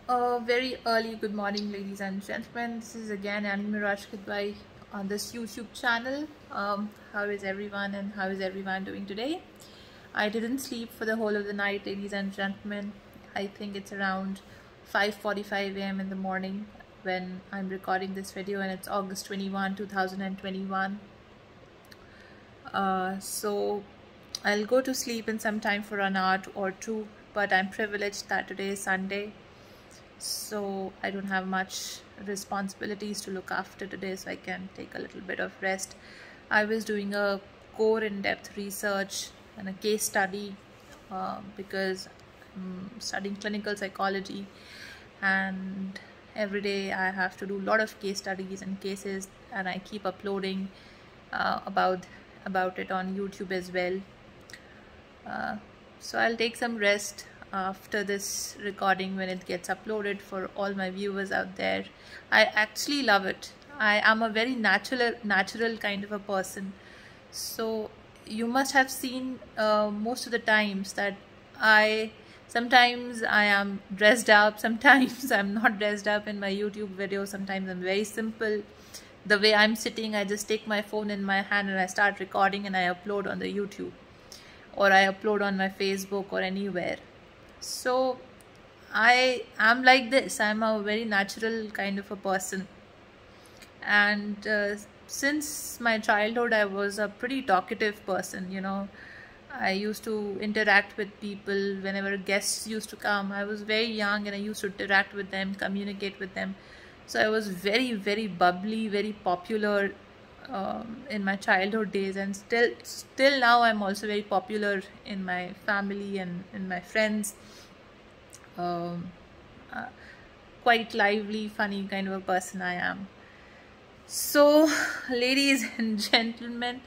A very early good morning, ladies and gentlemen. This is again Anime Rajkutbai on this YouTube channel. How is everyone and how is everyone doing today? I didn't sleep for the whole of the night, ladies and gentlemen. I think it's around 5:45 a.m. in the morning when I'm recording this video, and it's August 21, 2021. So I'll go to sleep in some time for an hour or two, but I'm privileged that today is Sunday, so I don't have much responsibilities to look after today, so I can take a little bit of rest. I was doing a core in-depth research and a case study because I'm studying clinical psychology, and every day I have to do a lot of case studies and cases, and I keep uploading about it on YouTube as well. So I'll take some rest after this recording when it gets uploaded for all my viewers out there. I actually love it. I am a very natural kind of a person, so you must have seen most of the times that sometimes I am dressed up, sometimes I'm not dressed up in my YouTube videos, sometimes I'm very simple. The way I'm sitting, I just take my phone in my hand and I start recording and I upload on the YouTube, or I upload on my Facebook or anywhere. So I am like this. I'm a very natural kind of a person, and since my childhood I was a pretty talkative person. I used to interact with people whenever guests used to come. I was very young and I used to interact with them, communicate with them. So I was very bubbly, very popular in my childhood days, and still now I'm also very popular in my family and in my friends. um, Quite lively, funny kind of a person I am. So ladies and gentlemen,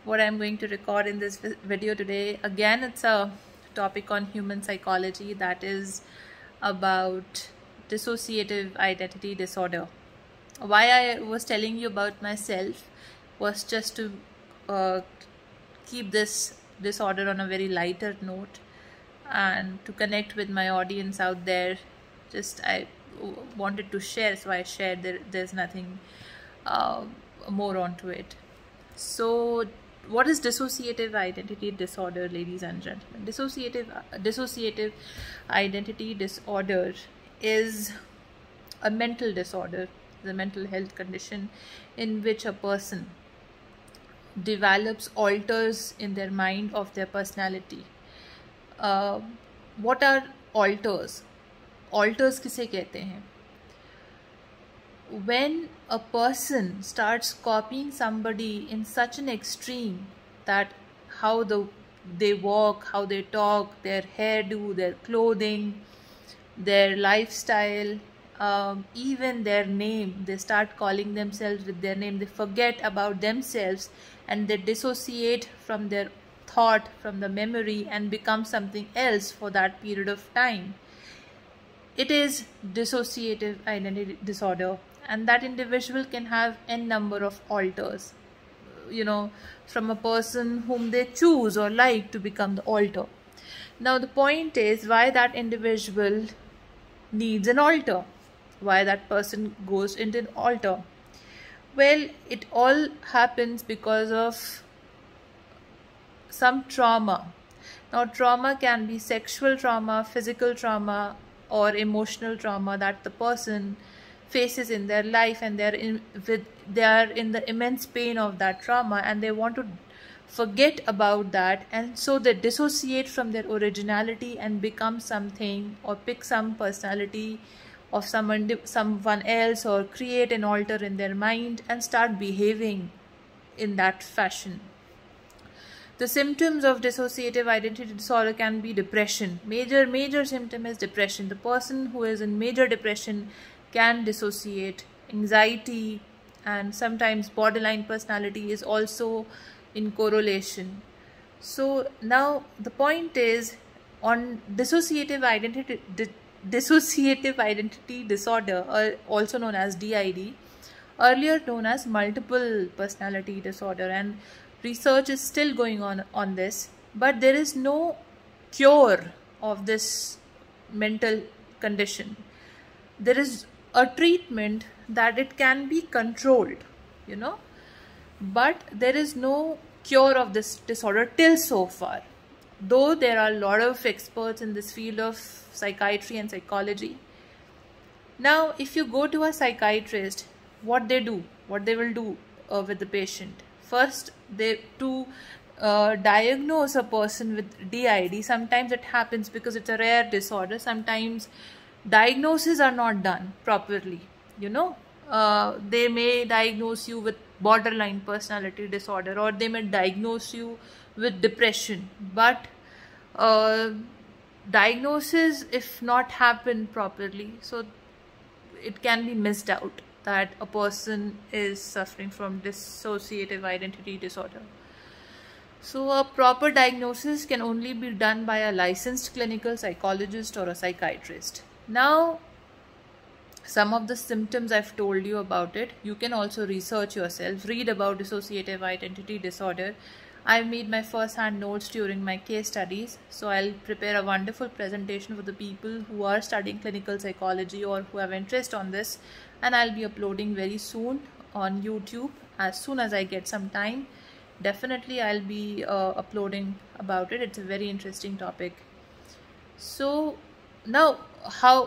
what I'm going to record in this video today, again, it's a topic on human psychology, that is about dissociative identity disorder. Why I was telling you about myself was just to keep this disorder on a very lighter note and to connect with my audience out there. Just I wanted to share, so I shared. There's nothing more onto it. So what is dissociative identity disorder, ladies and gentlemen? Dissociative identity disorder is a mental disorder, the mental health condition in which a person develops alters in their mind of their personality. What are alters? Alters किसे कहते हैं? When a person starts copying somebody in such an extreme that how they walk, how they talk, their hairdo, their clothing, their lifestyle, even their name, they start calling themselves with their name. They forget about themselves and they dissociate from their thought, from the memory, and become something else for that period of time. It is dissociative identity disorder, and that individual can have n number of alters, from a person whom they choose or like to become the alter. Now the point is, why that individual needs an alter, why that person goes into an alter. Well, it all happens because of some trauma. Now trauma can be sexual trauma, physical trauma, or emotional trauma that the person faces in their life, and they are in the immense pain of that trauma, and they want to forget about that, and so they dissociate from their originality and become something, or pick some personality of someone else, or create an alter in their mind and start behaving in that fashion. The symptoms of dissociative identity disorder can be depression. Major symptom is depression. The person who is in major depression can dissociate. Anxiety and sometimes borderline personality is also in correlation. So now the point is, on dissociative identity disorder, or also known as DID, earlier known as multiple personality disorder, and research is still going on this, but there is no cure of this mental condition. there is a treatment that it can be controlled, you know, but there is no cure of this disorder till so far. Though there are a lot of experts in this field of psychiatry and psychology. Now, if you go to a psychiatrist, what they will do with the patient. First, to diagnose a person with DID, sometimes it happens because it's a rare disorder. Sometimes diagnoses are not done properly, you know. They may diagnose you with borderline personality disorder, or they may diagnose you with depression, but diagnosis, if not happen properly, so it can be missed out that a person is suffering from dissociative identity disorder. So a proper diagnosis can only be done by a licensed clinical psychologist or a psychiatrist. Now, some of the symptoms I've told you about it, you can also research yourself, read about dissociative identity disorder. I've made my first-hand notes during my case studies, so I'll prepare a wonderful presentation for the people who are studying clinical psychology or who have interest on this, and I'll be uploading very soon on YouTube as soon as I get some time. Definitely I'll be uploading about it. It's a very interesting topic. So now,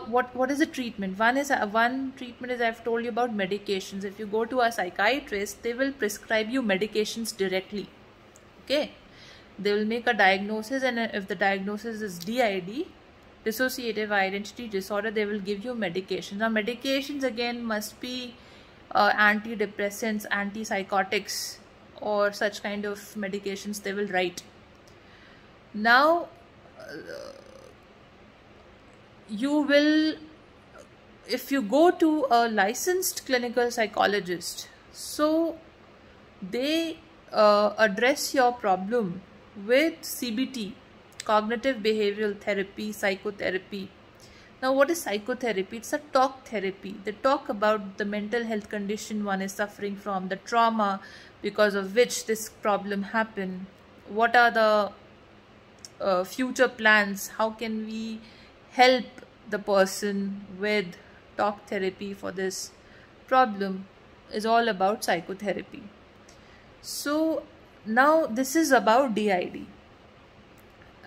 what is the treatment? One treatment is, I've told you about medications. If you go to a psychiatrist, they will prescribe you medications directly. Okay, they will make a diagnosis, and if the diagnosis is DID, dissociative identity disorder, they will give you medications. Now, medications again must be antidepressants, antipsychotics, or such kind of medications they will write. Now, you will, if you go to a licensed clinical psychologist, so they address your problem with CBT, cognitive behavioral therapy, psychotherapy. Now, what is psychotherapy? It's a talk therapy. They talk about the mental health condition one is suffering from, the trauma because of which this problem happened, what are the future plans, how can we help the person with talk therapy for this problem, is all about psychotherapy. So now this is about DID.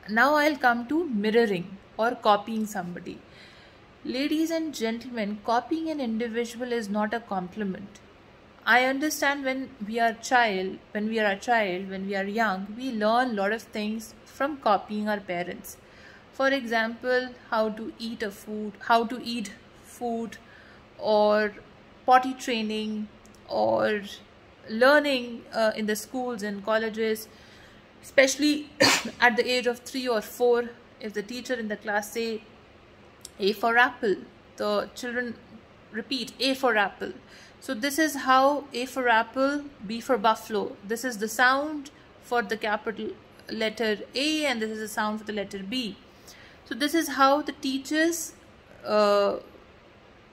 Now I'll come to mirroring or copying somebody. Ladies and gentlemen, copying an individual is not a compliment. I understand when we are a child, when we are young, we learn a lot of things from copying our parents. For example, how to eat food, or potty training, or learning in the schools and colleges, especially at the age of 3 or 4. If the teacher in the class say A for apple, the children repeat A for apple. So this is how A for apple, B for buffalo. This is the sound for the capital letter A, and this is the sound for the letter B. So this is how the teachers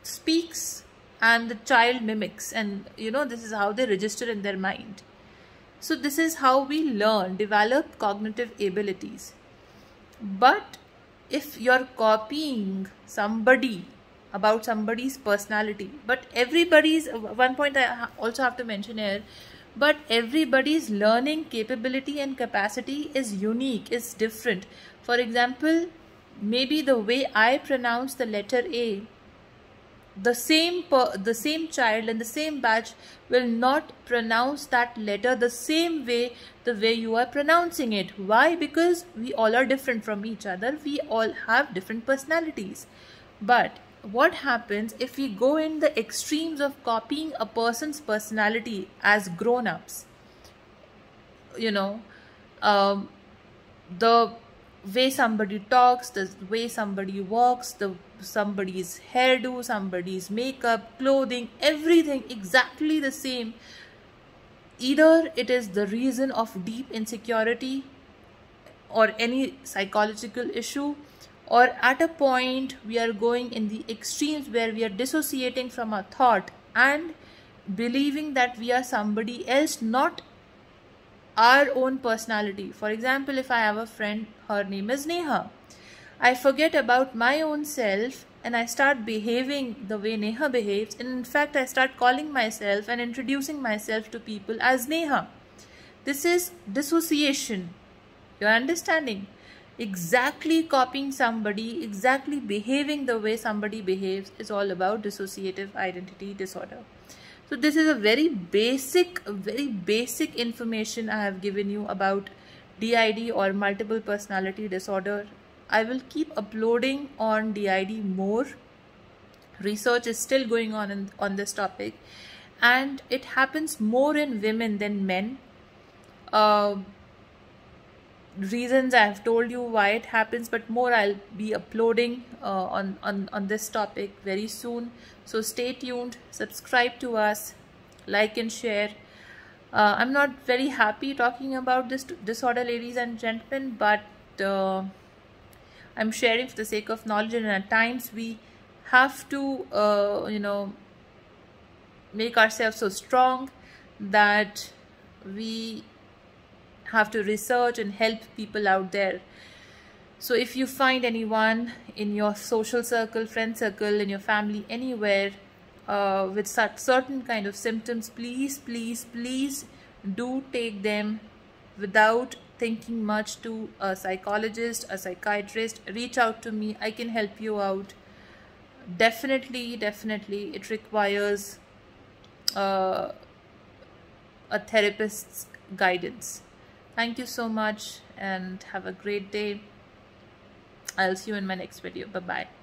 speaks and the child mimics, and this is how they register in their mind. So this is how we learn, develop cognitive abilities. But if you're copying somebody about somebody's personality, but everybody's, one point I also have to mention here, but everybody's learning capability and capacity is unique, is different. For example, maybe the way I pronounce the letter A, the same child in the same batch will not pronounce that letter the same way, the way you are pronouncing it. Why? Because we all are different from each other. We all have different personalities. But what happens if we go in the extremes of copying a person's personality as grown-ups? The way somebody talks, the way somebody walks, somebody's hairdo, somebody's makeup, clothing, everything exactly the same. Either it is the reason of deep insecurity or any psychological issue, or at a point we are going in the extremes where we are dissociating from our thought and believing that we are somebody else, not our own personality. For example, if I have a friend, her name is Neha. I forget about my own self and I start behaving the way Neha behaves. And in fact, I start calling myself and introducing myself to people as Neha. This is dissociation. You're understanding? Exactly copying somebody, exactly behaving the way somebody behaves is all about dissociative identity disorder. So this is a very basic information I have given you about DID or multiple personality disorder. I will keep uploading on DID more. Research is still going on this topic, and it happens more in women than men. Reasons I have told you why it happens, but more I'll be uploading on this topic very soon. So stay tuned, subscribe to us, like and share. I'm not very happy talking about this disorder, ladies and gentlemen, but I'm sharing for the sake of knowledge, and at times we have to make ourselves so strong that we have to research and help people out there. So if you find anyone in your social circle, friend circle, in your family, anywhere with such certain kind of symptoms, please do take them without thinking much to a psychologist, a psychiatrist. Reach out to me, I can help you out. Definitely it requires a therapist's guidance. Thank you so much and have a great day. I'll see you in my next video. Bye bye.